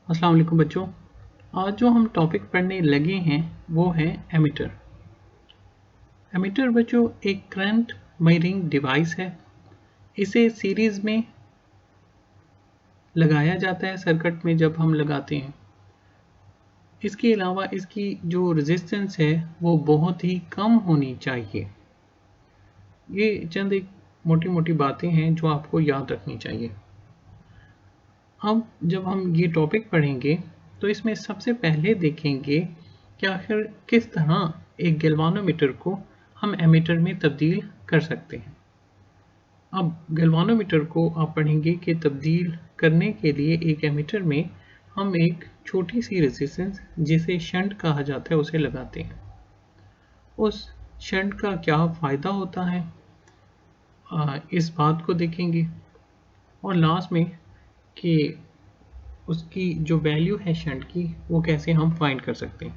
अस्सलाम वालेकुम बच्चों। आज जो हम टॉपिक पढ़ने लगे हैं वो है एमीटर। एमीटर बच्चों एक करंट मेजरिंग डिवाइस है। इसे सीरीज में लगाया जाता है सर्किट में जब हम लगाते हैं। इसके अलावा इसकी जो रेजिस्टेंस है वो बहुत ही कम होनी चाहिए। ये चंद एक मोटी मोटी बातें हैं जो आपको याद रखनी चाहिए। अब जब हम ये टॉपिक पढ़ेंगे तो इसमें सबसे पहले देखेंगे कि आखिर किस तरह एक गैल्वानोमीटर को हम एमीटर में तब्दील कर सकते हैं। अब गैल्वानोमीटर को आप पढ़ेंगे कि तब्दील करने के लिए एक एमीटर में हम एक छोटी सी रेजिस्टेंस जिसे शंट कहा जाता है उसे लगाते हैं। उस शंट का क्या फ़ायदा होता है इस बात को देखेंगे और लास्ट में कि उसकी जो वैल्यू है शंट की वो कैसे हम फाइंड कर सकते हैं।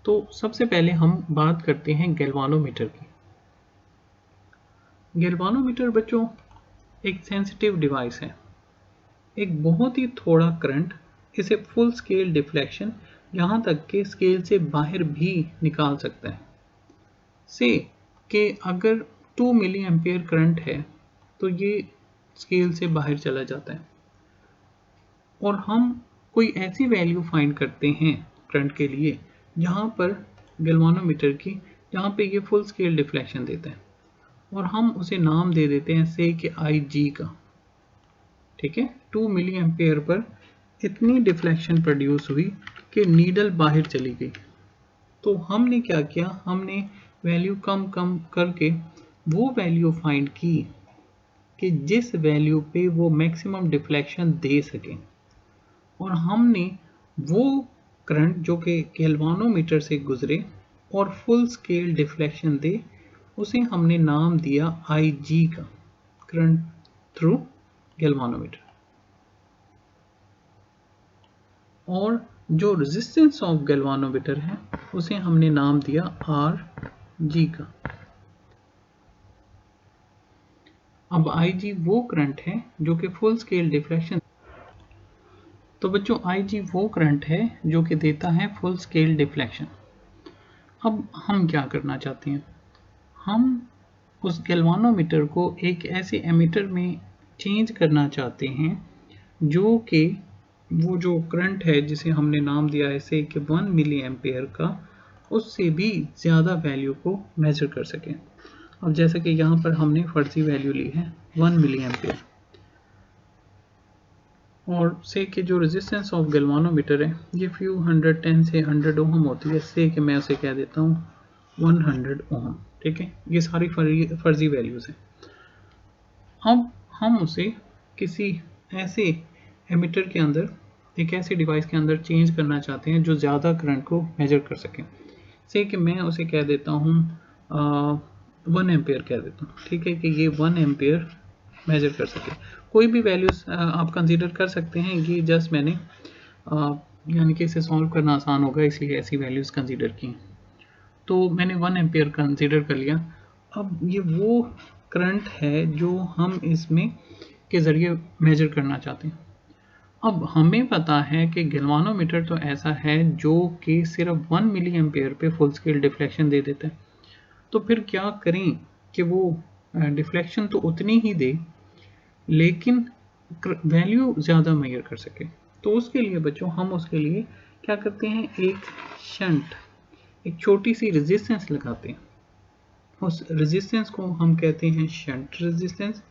तो सबसे पहले हम बात करते हैं गैल्वानोमीटर की। गैल्वानोमीटर बच्चों एक सेंसिटिव डिवाइस है। एक बहुत ही थोड़ा करंट इसे फुल स्केल डिफ्लेक्शन यहाँ तक कि स्केल से बाहर भी निकाल सकता है। से कि अगर 2 मिली एम्पियर करंट है तो ये स्केल से बाहर चला जाता है और हम कोई ऐसी वैल्यू फाइंड करते हैं करंट के लिए जहाँ पर गैल्वानोमीटर की जहाँ पे ये फुल स्केल डिफ्लेक्शन देता है और हम उसे नाम दे देते हैं से कि IG का। ठीक है, 2 मिली एम्पियर पर इतनी डिफ्लेक्शन प्रोड्यूस हुई कि नीडल बाहर चली गई। तो हमने क्या किया, हमने वैल्यू कम कम करके वो वैल्यू फाइंड की कि जिस वैल्यू पे वो मैक्सिमम डिफ्लेक्शन दे सके और हमने वो करंट जो कि गैल्वानोमीटर से गुजरे और फुल स्केल डिफ्लेक्शन दे उसे हमने नाम दिया IG का, करंट थ्रू गैल्वानोमीटर। और जो रेजिस्टेंस ऑफ गैल्वानोमीटर है उसे हमने नाम दिया RG का। अब IG वो करंट है जो कि फुल स्केल डिफ्लेक्शन। तो बच्चों IG वो करंट है जो कि देता है फुल स्केल डिफ्लेक्शन। अब हम क्या करना चाहते हैं, हम उस गैल्वानोमीटर को एक ऐसे एमीटर में चेंज करना चाहते हैं जो कि वो जो करंट है जिसे हमने नाम दिया है से कि 1 मिली एम्पियर का, उससे भी ज़्यादा वैल्यू को मेजर कर सकें। अब जैसे कि यहाँ पर हमने फर्जी वैल्यू ली है 1 मिली एम्पियर और से कि जो रेजिस्टेंस ऑफ गैल्वानोमीटर है ये फ्यू 110 से 100 ओम होती है, से कि मैं उसे कह देता हूँ 100 ओम। ठीक है, ये सारी फर्जी वैल्यूज़ हैं। अब हम उसे किसी ऐसे एमीटर के अंदर, एक ऐसी डिवाइस के अंदर चेंज करना चाहते हैं जो ज़्यादा करंट को मेजर कर सके। से कि मैं उसे कह देता हूँ 1 एम्पियर कह देता हूँ। ठीक है, कि ये 1 एम्पियर मेजर कर सके। कोई भी वैल्यूज आप कंसीडर कर सकते हैं, ये जस्ट मैंने यानी कि इसे सॉल्व करना आसान होगा इसलिए ऐसी वैल्यूज कंसीडर की। तो मैंने 1 एम्पियर कंसीडर कर लिया। अब ये वो करंट है जो हम इसमें के ज़रिए मेजर करना चाहते हैं। अब हमें पता है कि गैल्वानोमीटर तो ऐसा है जो कि सिर्फ 1 मिली एम्पियर पे फुल स्केल डिफ्लेक्शन दे देता है। तो फिर क्या करें कि वो डिफ्लेक्शन तो उतनी ही दे लेकिन वैल्यू ज़्यादा मेजर कर सके। तो उसके लिए बच्चों हम उसके लिए क्या करते हैं, एक शंट, एक छोटी सी रेजिस्टेंस लगाते हैं। उस रेजिस्टेंस को हम कहते हैं शंट रेजिस्टेंस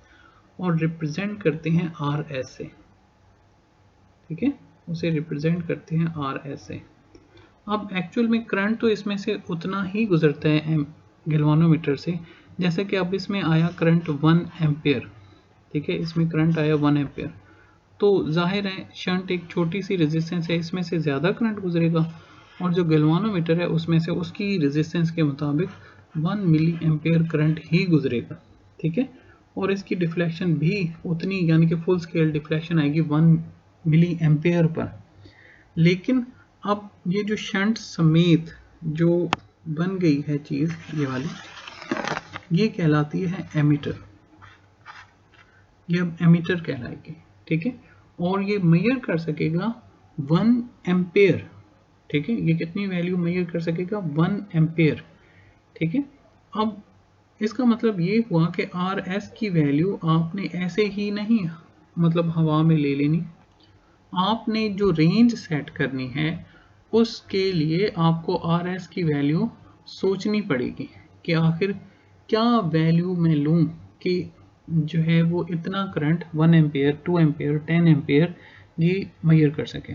और रिप्रेजेंट करते हैं RS से। ठीक है, उसे रिप्रेजेंट करते हैं RS से। अब एक्चुअल में करंट तो इसमें से उतना ही गुजरता है गैल्वानोमीटर से, जैसे कि अब इसमें आया करंट 1 एम्पियर। ठीक है, इसमें करंट आया 1 एम्पियर, तो जाहिर है शंट एक छोटी सी रेजिस्टेंस है, इसमें से ज़्यादा करंट गुजरेगा और जो गैल्वानोमीटर है उसमें से उसकी रेजिस्टेंस के मुताबिक 1 मिली एम्पियर करंट ही गुजरेगा। ठीक है, और इसकी डिफ्लेक्शन भी उतनी, यानी कि फुल स्केल डिफ्लेक्शन आएगी 1 मिली एम्पियर पर। लेकिन अब ये जो शंट समेत जो बन गई है चीज़ ये वाली, ये कहलाती है एमीटर। ये अब एमीटर कहलाएगी। ठीक है, और ये मेजर कर सकेगा 1 एम्पेयर, ठीक है, ये कितनी वैल्यू मेजर कर सकेगा, 1 एम्पेयर, ठीक है। अब इसका मतलब ये हुआ कि आर एस की वैल्यू आपने ऐसे ही नहीं मतलब हवा में ले लेनी, आपने जो रेंज सेट करनी है उसके लिए आपको आर एस की वैल्यू सोचनी पड़ेगी कि आखिर क्या वैल्यू मैं लूँ कि जो है वो इतना करंट 1 एम्पेयर 2 एम्पेयर 10 एम्पेयर ये मेजर कर सके।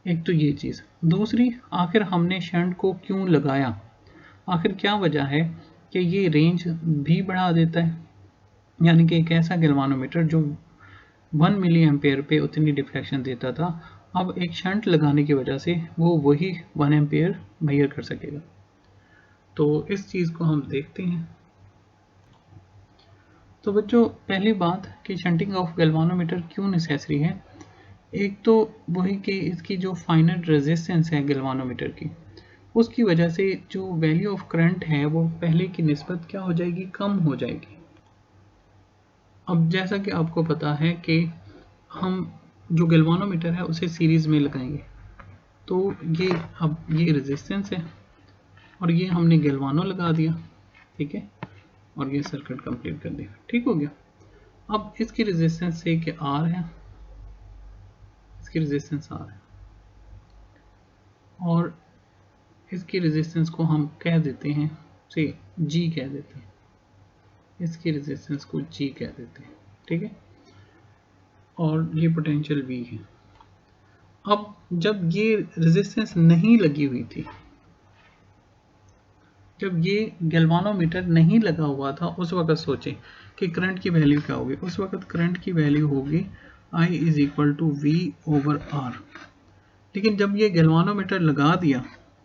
एक तो ये चीज़, दूसरी आखिर हमने शंट को क्यों लगाया, आखिर क्या वजह है कि ये रेंज भी बढ़ा देता है, यानी कि एक ऐसा गैल्वानोमीटर जो 1 मिली एम्पेयर पे उतनी डिफ्लेक्शन देता था, अब एक शंट लगाने की वजह से वो वही 1 एम्पेयर मेजर कर सकेगा। तो इस चीज़ को हम देखते हैं। तो बच्चों पहली बात कि शंटिंग ऑफ गैल्वानोमीटर क्यों नेसेसरी है, एक तो वही कि इसकी जो फाइनल रेजिस्टेंस है गैल्वानोमीटर की, उसकी वजह से जो वैल्यू ऑफ करंट है वो पहले की निस्बत क्या हो जाएगी, कम हो जाएगी। अब जैसा कि आपको पता है कि हम जो गैल्वानोमीटर है उसे सीरीज़ में लगाएंगे, तो ये अब ये रेजिस्टेंस है और ये हमने गैल्वानो लगा दिया, ठीक है, और ये सर्किट कंप्लीट कर दिया, ठीक हो गया। अब इसकी रेजिस्टेंस से कि आर है, इसकी रेजिस्टेंस आर है और इसकी रेजिस्टेंस को हम कह देते हैं से जी कह देते हैं, इसकी रेजिस्टेंस को जी कह देते हैं, ठीक है, और ये पोटेंशियल वी है। अब जब ये रेजिस्टेंस नहीं लगी हुई थी, जब ये गैल्वानोमीटर नहीं लगा हुआ था, उस वक्त सोचें कि करंट की वैल्यू क्या होगी, उस वक्त करंट की वैल्यू होगी I is equal to V over R. लेकिन जब ये गैल्वानोमीटर लगा दिया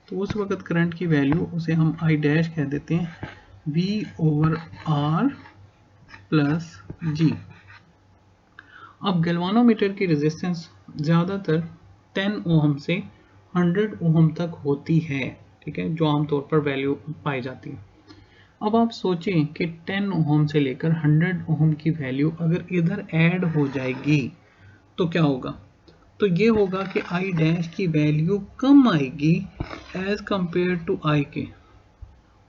तो उस वक्त करंट की वैल्यू उसे हम I डैश कह देते हैं, V ओवर आर प्लस जी। अब गैल्वानोमीटर की रेजिस्टेंस ज़्यादातर 10 ओहम से 100 ओहम तक होती है, ठीक है, जो आमतौर पर वैल्यू पाई जाती है। अब आप सोचें कि 10 ओहम से लेकर 100 ओहम की वैल्यू अगर इधर ऐड हो जाएगी तो क्या होगा, तो ये होगा कि आई डैश की वैल्यू कम आएगी एज कंपेयर टू आई के,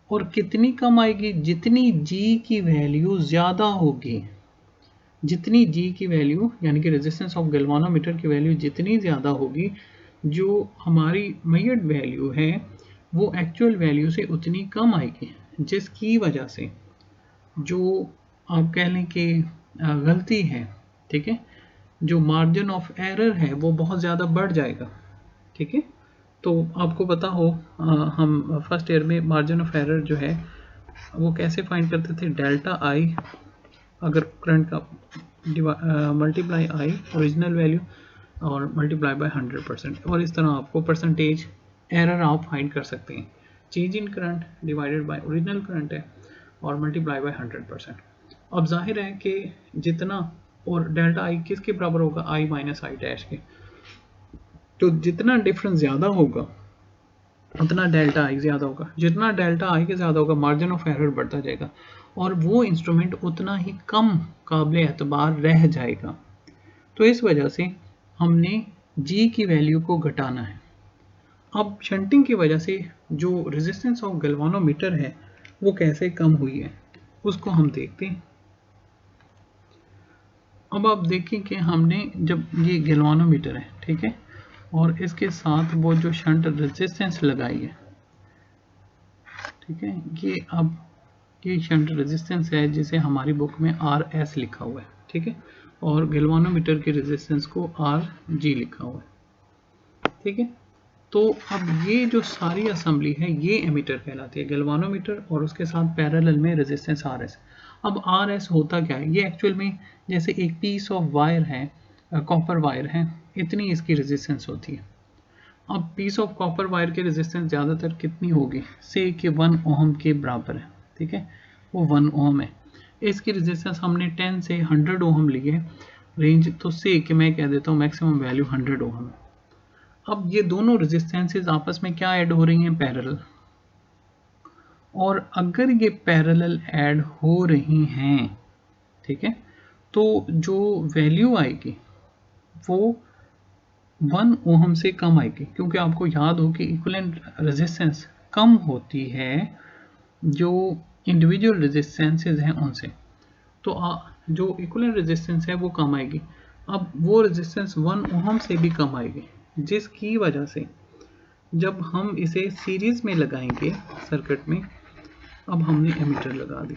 और कितनी कम आएगी, जितनी जी की वैल्यू ज़्यादा होगी, जितनी जी की वैल्यू यानी कि रेजिस्टेंस ऑफ गैल्वानोमीटर की वैल्यू जितनी ज़्यादा होगी, जो हमारी मेजर्ड वैल्यू है वो एक्चुअल वैल्यू से उतनी कम आएगी, जिसकी वजह से जो आप कह लें कि गलती है, ठीक है, जो मार्जिन ऑफ एरर है वो बहुत ज़्यादा बढ़ जाएगा, ठीक है। तो आपको पता हो हम फर्स्ट ईयर में मार्जिन ऑफ एरर जो है वो कैसे फाइंड करते थे, डेल्टा आई अगर करंट का मल्टीप्लाई आई ओरिजिनल वैल्यू और मल्टीप्लाई बाय 100%, और इस तरह आपको परसेंटेज एरर आप फाइंड कर सकते हैं। Change in current divided by original current है और मल्टीप्लाई बाय 100%। अब जाहिर है कि जितना, और डेल्टा आई किसके बराबर होगा, आई माइनस आई डैश के, तो जितना डिफरेंस ज़्यादा होगा उतना डेल्टा आई ज़्यादा होगा, जितना डेल्टा आई के ज़्यादा होगा मार्जिन ऑफ एरर बढ़ता जाएगा और वो इंस्ट्रूमेंट उतना ही कम काबिल एतबार रह जाएगा। तो इस वजह से हमने जी की वैल्यू को घटाना है। अब शंटिंग की वजह से जो रेजिस्टेंस ऑफ गैल्वानोमीटर है वो कैसे कम हुई है उसको हम देखते हैं। अब आप देखिए कि हमने जब ये गैल्वानोमीटर है, ठीक है, और इसके साथ वो जो शंट रेजिस्टेंस लगाई है, ठीक है, ये अब ये शंट रेजिस्टेंस है जिसे हमारी बुक में आर एस लिखा हुआ है, ठीक है, और गैल्वानोमीटर की रेजिस्टेंस को आर जी लिखा हुआ है, ठीक है। तो अब ये जो सारी असेंबली है ये एमीटर कहलाती है, गैल्वानोमीटर और उसके साथ पैरेलल में रेजिस्टेंस आर एस। अब आर एस होता क्या है, ये एक्चुअल में जैसे एक पीस ऑफ वायर है, कॉपर वायर है, इतनी इसकी रेजिस्टेंस होती है। अब पीस ऑफ कॉपर वायर की रेजिस्टेंस ज़्यादातर कितनी होगी, से कि 1 ओहम के बराबर है, ठीक है, वो 1 ओहम है। इसकी रेजिस्टेंस हमने 10 से 100 ओहम ली है रेंज, तो से कि मैं कह देता हूँ मैक्सिमम वैल्यू 100 ओहम है। अब ये दोनों रेजिस्टेंसेस आपस में क्या ऐड हो रही हैं, पैरेलल, और अगर ये पैरेलल ऐड हो रही हैं, ठीक है, तो जो वैल्यू आएगी वो 1 ओहम से कम आएगी, क्योंकि आपको याद हो कि इक्विवेलेंट रेजिस्टेंस कम होती है जो इंडिविजुअल रेजिस्टेंसेज हैं उनसे। तो जो इक्विवेलेंट रेजिस्टेंस है वो कम आएगी। अब वो रेजिस्टेंस 1 ओहम से भी कम आएगी, जिसकी वजह से जब हम इसे सीरीज में लगाएंगे सर्किट में, अब हमने एमीटर लगा दी,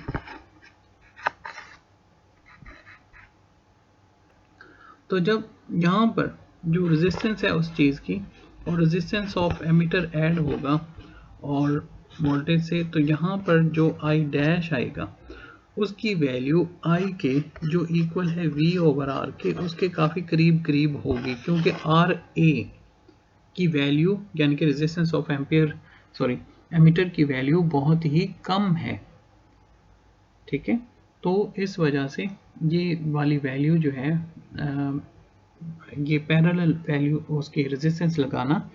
तो जब यहाँ पर जो रेजिस्टेंस है उस चीज़ की और रेजिस्टेंस ऑफ एमीटर ऐड होगा और वोल्टेज से, तो यहाँ पर जो आई डैश आएगा उसकी वैल्यू आई के जो इक्वल है वी ओवर आर के, उसके काफ़ी करीब करीब होगी, क्योंकि आर ए की वैल्यू यानी कि रेजिस्टेंस ऑफ एमीटर की वैल्यू बहुत ही कम है। ठीक है, तो इस वजह से ये वाली वैल्यू जो है ये पैरेलल वैल्यू उसकी रेजिस्टेंस लगाना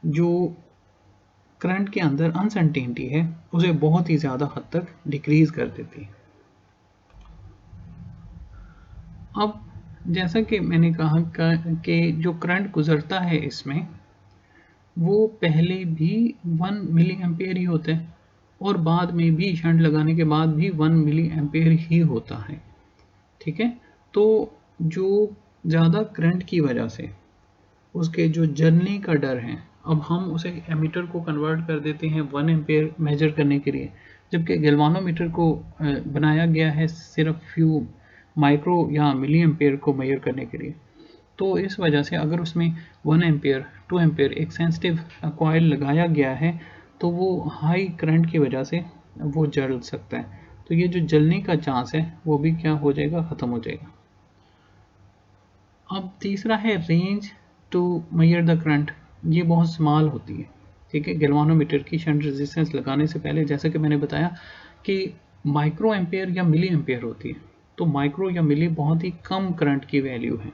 जो करंट के अंदर अनसर्टेनिटी है उसे बहुत ही ज़्यादा हद तक डिक्रीज कर देती है। अब जैसा कि मैंने कहा कि जो करंट गुजरता है इसमें वो पहले भी 1 मिली एम्पेयर ही होता है और बाद में भी शंट लगाने के बाद भी 1 मिली एम्पेयर ही होता है। ठीक है, तो जो ज़्यादा करंट की वजह से उसके जो जलने का डर है, अब हम उसे एमीटर को कन्वर्ट कर देते हैं 1 एम्पेयर मेजर करने के लिए, जबकि गैल्वानोमीटर को बनाया गया है सिर्फ फ्यू माइक्रो या मिली एम्पेयर को मेजर करने के लिए। तो इस वजह से अगर उसमें 1 एम्पेयर 2 एम्पेयर एक सेंसिटिव कॉइल लगाया गया है तो वो हाई करंट की वजह से वो जल सकता है, तो ये जो जलने का चांस है वो भी क्या हो जाएगा, ख़त्म हो जाएगा। अब तीसरा है range to measure the current, ये बहुत स्मॉल होती है। ठीक है, गैल्वानोमीटर की शंट रेजिस्टेंस लगाने से पहले जैसे कि मैंने बताया कि माइक्रो एम्पेयर या मिली एम्पेयर होती है, तो माइक्रो या मिली बहुत ही कम करंट की वैल्यू है।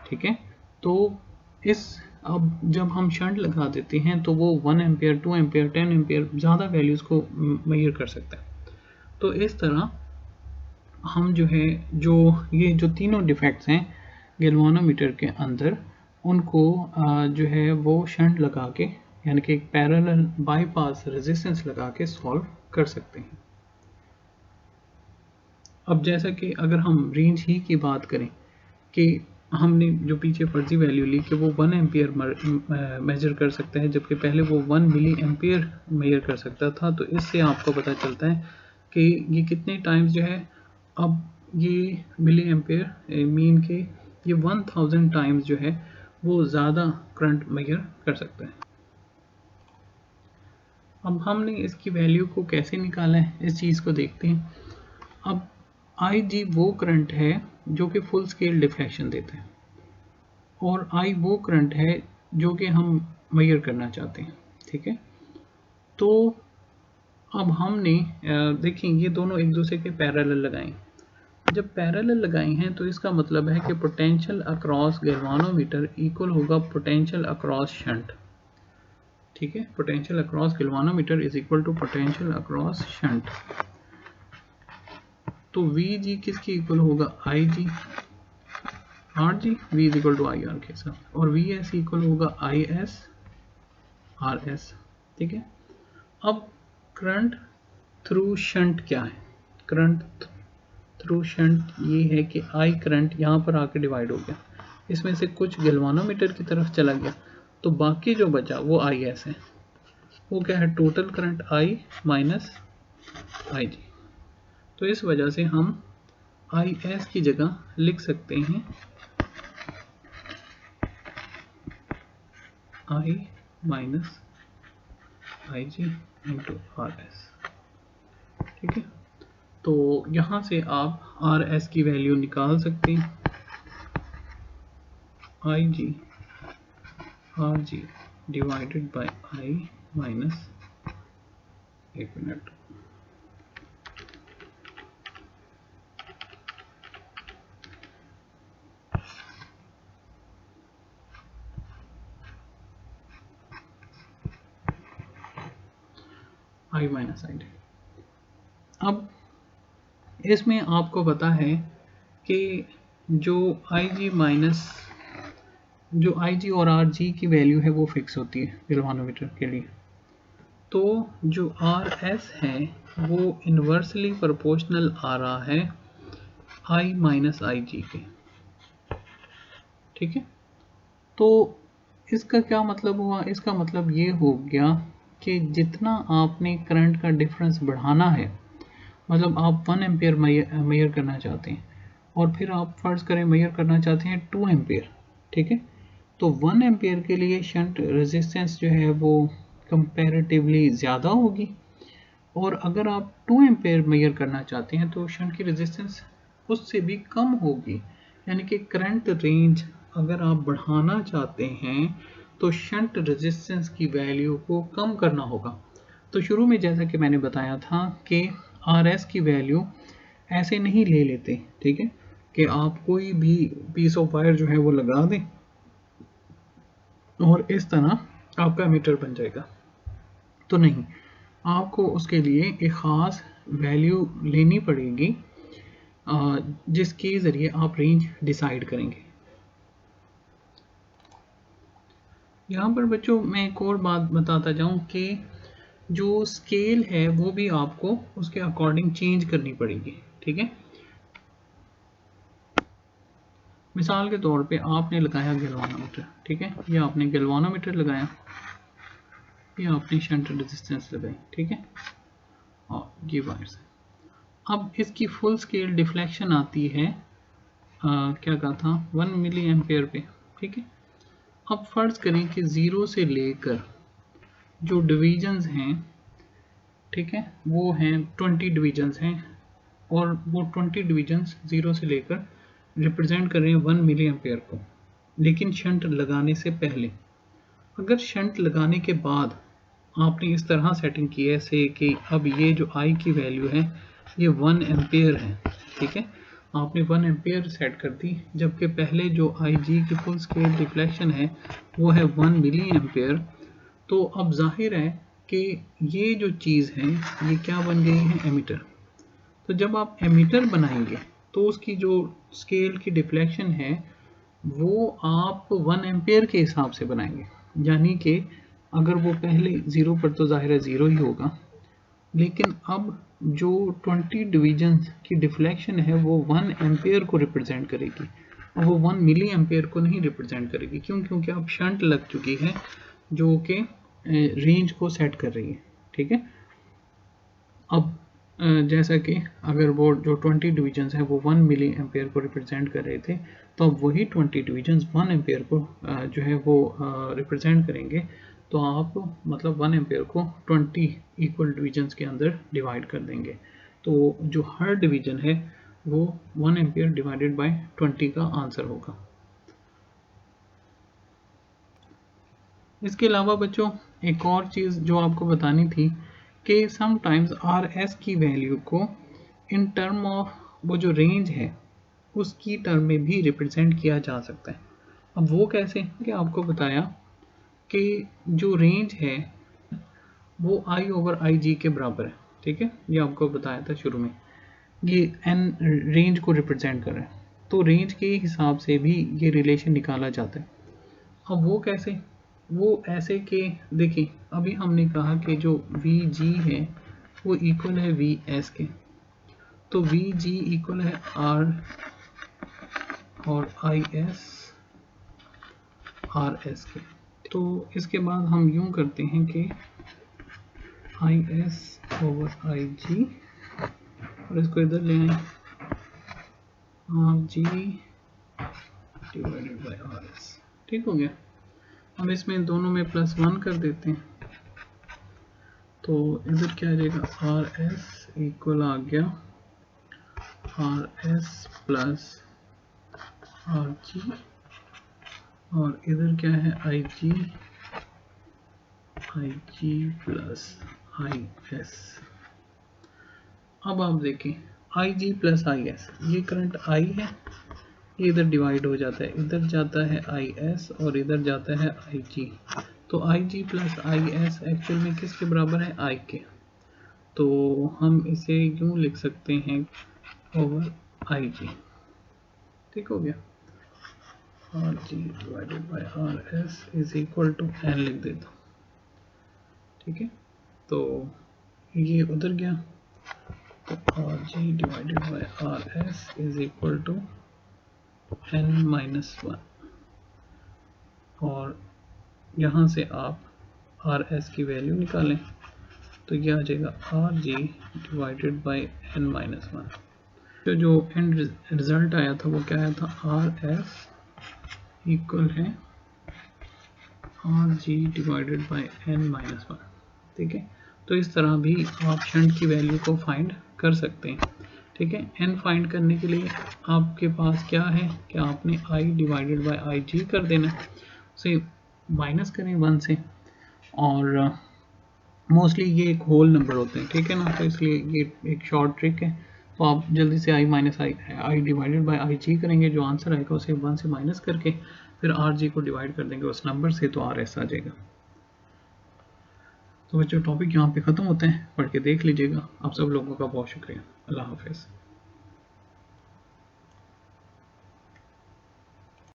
ठीक है, तो अब जब हम शंट लगा देते हैं तो वो 1 एम्पेयर 2 एम्पेयर 10 एम्पेयर ज़्यादा वैल्यूज़ को मेजर कर सकता है। तो इस तरह हम जो है ये जो तीनों डिफेक्ट्स हैं गैल्वानोमीटर के अंदर उनको जो है वो शंट लगा के यानी कि एक पैरेलल बाईपास रेजिस्टेंस लगा के सॉल्व कर सकते हैं। अब जैसा कि अगर हम रेंज ही की बात करें कि हमने जो पीछे फर्जी वैल्यू ली कि वो 1 एम्पियर मेजर कर सकता है, जबकि पहले वो 1 मिली एम्पियर मेजर कर सकता था, तो इससे आपको पता चलता है कि ये कितने टाइम्स जो है, अब ये मिली एम्पियर मीन के ये 1000 टाइम्स जो है वो ज़्यादा करंट मेजर कर सकता है। अब हमने इसकी वैल्यू को कैसे निकाला है इस चीज़ को देखते हैं। अब आई जी वो करंट है जो कि फुल स्केल डिफ्लेक्शन देता है और आई वो करंट है जो कि हम मेजर करना चाहते हैं। ठीक है, तो अब हमने देखें ये दोनों एक दूसरे के पैरेलल लगाएं। जब पैरेलल लगाए हैं तो इसका मतलब है कि पोटेंशियल अक्रॉस गैल्वानोमीटर इक्वल होगा पोटेंशियल अक्रॉस शंट। ठीक है, potential across galvanometer is equal to potential across shunt. तो वी जी किसकी इक्वल होगा, I G R G, V is equal to I R के साथ, और वी एस इक्वल होगा आई एस आर एस। ठीक है, अब करंट थ्रू शंट क्या है, करंट थ्रू शंट ये है कि आई करंट यहाँ पर आके डिवाइड हो गया, इसमें से कुछ गैल्वानोमीटर की तरफ चला गया, तो बाकी जो बचा वो आई एस है। वो क्या है, टोटल करंट आई माइनस आई जी। तो इस वजह से हम आई एस की जगह लिख सकते हैं आई माइनस आई जी इंटू आर एस। ठीक है, तो यहाँ से आप आर एस की वैल्यू निकाल सकते हैं, I G R G divided by I minus, एक minute, I minus I D. अब इसमें आपको पता है कि जो आई जी माइनस जो आई जी और आर जी की वैल्यू है वो फिक्स होती है गैल्वानोमीटर के लिए। तो जो आर एस है वो इन्वर्सली प्रोपोर्शनल आ रहा है आई माइनस आई जी के, ठीक है। तो इसका क्या मतलब हुआ, इसका मतलब ये हो गया कि जितना आपने करंट का डिफरेंस बढ़ाना है, मतलब आप 1 एम्पेयर मेजर करना चाहते हैं और फिर आप फर्ज करें मेजर करना चाहते हैं 2 एम्पेयर, ठीक है। तो 1 एम्पेयर के लिए शंट रेजिस्टेंस जो है वो कंपैरेटिवली ज़्यादा होगी, और अगर आप 2 एम्पेयर मेजर करना चाहते हैं तो शंट की रेजिस्टेंस उससे भी कम होगी। यानी कि करंट रेंज अगर आप बढ़ाना चाहते हैं तो शंट रेजिस्टेंस की वैल्यू को कम करना होगा। तो शुरू में जैसा कि मैंने बताया था कि आर एस की वैल्यू ऐसे नहीं ले लेते, ठीक है, कि आप कोई भी पीस ऑफ वायर जो है वो लगा दें और इस तरह आपका मीटर बन जाएगा। तो नहीं, आपको उसके लिए एक ख़ास वैल्यू लेनी पड़ेगी जिसके ज़रिए आप रेंज डिसाइड करेंगे। यहाँ पर बच्चों मैं एक और बात बताता जाऊँ कि जो स्केल है वो भी आपको उसके अकॉर्डिंग चेंज करनी पड़ेगी, ठीक है। मिसाल के तौर पे आपने लगाया गैल्वानोमीटर, ठीक है, ये आपने गैल्वानोमीटर लगाया, ये आपने शंट रेजिस्टेंस लगाई, ठीक है, और ये वायर्स। अब इसकी फुल स्केल डिफ्लेक्शन आती है क्या कहा था 1 मिली एम्पेयर पे, ठीक है। अब फर्ज करें कि 0 से लेकर जो डिवीजन्स हैं, ठीक है, वो हैं 20 डिवीजन्स हैं, और वो 20 डिवीजन्स 0 से लेकर रिप्रेजेंट कर रहे हैं 1 मिली एम्पेयर को, लेकिन शंट लगाने से पहले। अगर शंट लगाने के बाद आपने इस तरह सेटिंग की है से कि अब ये जो आई की वैल्यू है ये 1 एम्पेयर है, ठीक है, आपने 1 एम्पेयर सेट कर दी, जबकि पहले जो आई जी की फुल स्केल डिफ्लेक्शन है वो है 1 मिली एम्पेयर। तो अब जाहिर है कि ये जो चीज़ है ये क्या बन गई है, एमीटर। तो जब आप एमीटर बनाएंगे तो उसकी जो स्केल की डिफ्लेक्शन है वो आप 1 एम्पेयर के हिसाब से बनाएंगे। यानी कि अगर वो पहले 0 पर तो ज़ाहिर है 0 ही होगा, लेकिन अब जो 20 डिवीजन्स की डिफ्लेक्शन है वो 1 एम्पेयर को रिप्रेजेंट करेगी और वो 1 मिली एम्पेयर को नहीं रिप्रेजेंट करेगी। क्यों? क्योंकि अब शंट लग चुकी है जो कि रेंज को सेट कर रही है, ठीक है। अब जैसा कि अगर वो जो 20 डिवीजन्स हैं वो 1 मिली एम्पेयर को रिप्रेजेंट कर रहे थे, तो अब वही 20 डिवीजन्स 1 एम्पेयर को जो है वो रिप्रेजेंट करेंगे। तो आप मतलब 1 एम्पेयर को 20 इक्वल डिवीजन्स के अंदर डिवाइड कर देंगे। तो जो हर डिवीजन है वो 1 एम्पेयर डिवाइडेड बाय 20 का आंसर होगा। इसके अलावा बच्चों एक और चीज़ जो आपको बतानी थी कि समटाइम्स आर एस की वैल्यू को इन टर्म ऑफ वो जो रेंज है उसकी टर्म में भी रिप्रेजेंट किया जा सकता है। अब वो कैसे, कि आपको बताया कि जो रेंज है वो आई ओवर आई जी के बराबर है, ठीक है, ये आपको बताया था शुरू में। ये एन रेंज को रिप्रेजेंट कर रहा है, तो रेंज के हिसाब से भी ये रिलेशन निकाला जाता है। अब वो कैसे, वो ऐसे कि देखिए अभी हमने कहा कि जो वी जी है वो इक्वल है वी एस के, तो वी जी इक्वल है आर और आई एस आर एस के। तो इसके बाद हम यूं करते हैं कि आई एस ओवर आई जी और इसको इधर ले आए are G divided by R S, ठीक हो गया। अब इसमें दोनों में +1 कर देते हैं, तो इधर क्या आ जाएगा आर एस इक्वल आ गया R S plus R G, और इधर क्या है आई जी प्लस आई एस। अब आप देखें आई जी प्लस आई एस, ये करंट आई है, ये इधर डिवाइड हो जाता है, इधर जाता है आई एस और इधर जाता है आई जी। तो आई जी प्लस आई एस एक्चुअल में किसके बराबर है, आई के। तो हम इसे यूं लिख सकते हैं ओवर आई जी, ठीक हो गया। R G divided by R S is equal to N लिख देता हूँ, ठीक है। तो ये उधर गया, तो R G divided by R S is equal to N minus one, और यहाँ से आप आर एस की वैल्यू निकालें तो यह आ जाएगा R G divided by N minus one. तो जो एंड रिजल्ट आया था वो क्या आया था, आर एस इक्वल है R G divided by N minus one, ठीक है। तो इस तरह भी आप शंट की वैल्यू को फाइंड कर सकते हैं, ठीक है। एन फाइंड करने के लिए आपके पास क्या है कि आपने आई डिवाइडेड बाई आई जी कर देना है, उसे माइनस करें वन से, और मोस्टली ये एक होल नंबर होते हैं, ठीक है ना, तो इसलिए ये एक शॉर्ट ट्रिक है। तो आप जल्दी से I minus I divided by I G करेंगे, जो आंसर आएगा उसे वन से माइनस करके फिर आर जी को डिवाइड कर देंगे उस नंबर से, तो आर एस आ जाएगा। तो बच्चों टॉपिक यहाँ पे ख़त्म होते हैं, पढ़ के देख लीजिएगा। आप सब लोगों का बहुत शुक्रिया। अल्लाह हाफिज़।